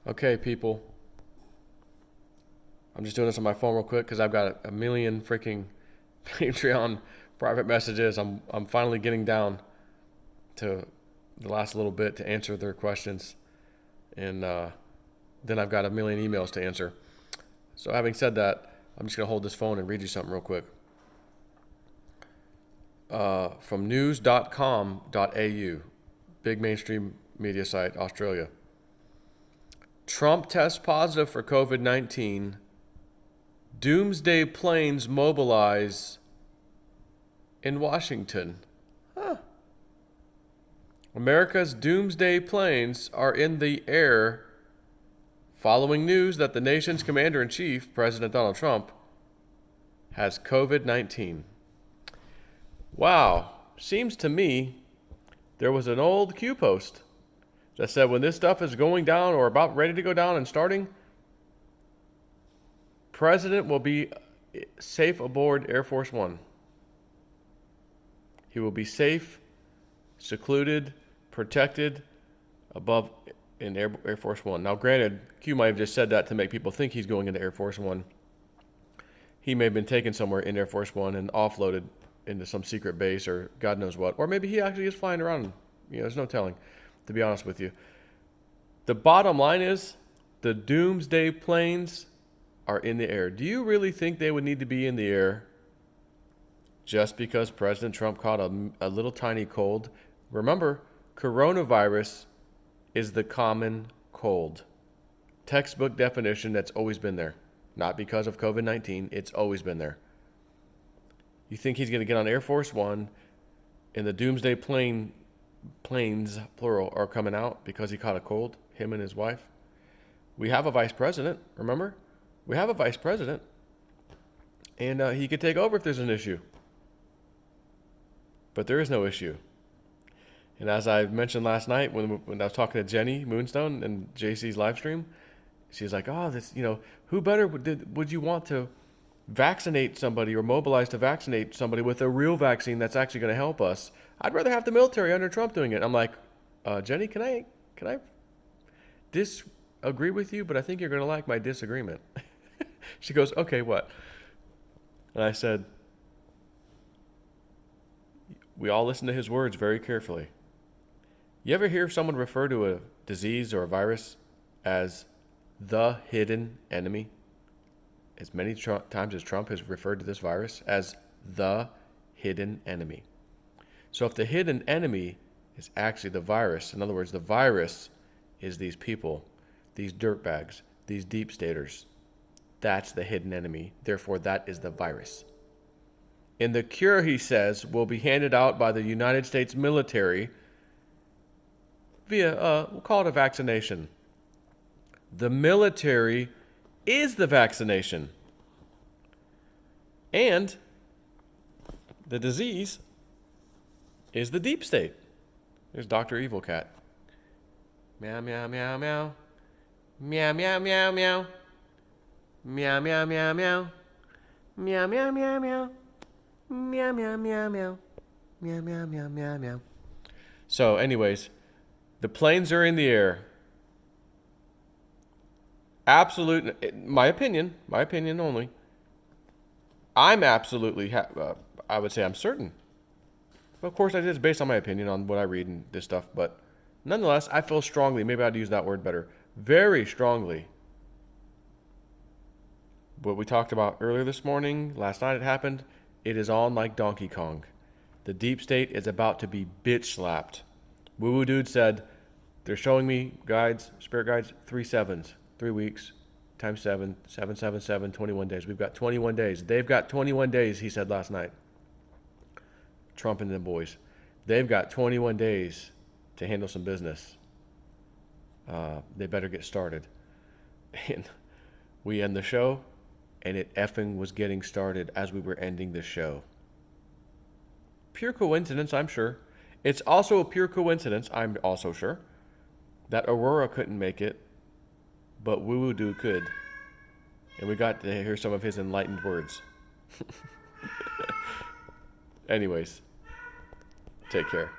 Okay, people. I'm just doing this on my phone real quick because I've got a million freaking Patreon private messages. I'm finally getting down to the last little bit to answer their questions, and then I've got a million emails to answer. So having said that, I'm just gonna hold this phone and read you something real quick. From news.com.au, big mainstream media site, Australia. Trump tests positive for COVID-19. Doomsday planes mobilize in Washington. America's doomsday planes are in the air following news that the nation's commander-in-chief, President Donald Trump, has COVID-19. Wow, seems to me there was an old Q post that said when this stuff is going down or about ready to go down and starting, President will be safe aboard Air Force One. He will be safe, secluded, protected above in Air Force One. Now, granted, Q might have just said that to make people think he's going into Air Force One. He may have been taken somewhere in Air Force One and offloaded into some secret base or God knows what. Or maybe he actually is flying around. There's no telling, to be honest with you. The bottom line is the doomsday planes are in the air. Do you really think they would need to be in the air just because President Trump caught a little tiny cold? Remember, coronavirus is the common cold. Textbook definition that's always been there. Not because of COVID-19, it's always been there. You think he's going to get on Air Force One and the doomsday planes, plural, are coming out because he caught a cold, him and his wife? We have a vice president, remember? We have a vice president, and he could take over if there's an issue. But there is no issue. And as I mentioned last night when I was talking to Jenny Moonstone and JC's live stream, she's like, who better would you want to vaccinate somebody or mobilize to vaccinate somebody with a real vaccine that's actually going to help us? I'd rather have the military under Trump doing it. I'm like, Jenny, can I disagree with you? But I think you're going to like my disagreement. She goes, okay, what? And I said, we all listen to his words very carefully. You ever hear someone refer to a disease or a virus as the hidden enemy? As many times as Trump has referred to this virus as the hidden enemy. So if the hidden enemy is actually the virus, in other words, the virus is these people, these dirtbags, these deep staters, that's the hidden enemy. Therefore, that is the virus. And the cure, he says, will be handed out by the United States military via, we'll call it a vaccination. The military is the vaccination. And the disease is the deep state. There's Dr. Evil Cat. Meow, meow, meow, meow. Meow, meow, meow, meow. Meow, meow, meow, meow. Meow, meow, meow, meow. Meow, meow, meow, meow. Meow, meow, meow, meow, meow. So, anyways, the planes are in the air. My opinion only. I'm absolutely, I would say I'm certain. Of course, it is based on my opinion on what I read and this stuff, but nonetheless, I feel strongly, maybe I'd use that word better, very strongly. What we talked about earlier this morning, last night it happened, it is on like Donkey Kong. The deep state is about to be bitch slapped. Woo Woo Dude said, they're showing me spirit guides, 3 sevens, 3 weeks, times 7, 7, 7, 7, 21 days. We've got 21 days. They've got 21 days, he said last night. Trump and them boys. They've got 21 days to handle some business. They better get started. And we end the show, and it effing was getting started as we were ending the show. Pure coincidence, I'm sure. It's also a pure coincidence, I'm also sure, that Aurora couldn't make it, but Woo Woo Doo could. And we got to hear some of his enlightened words. Anyways, take care.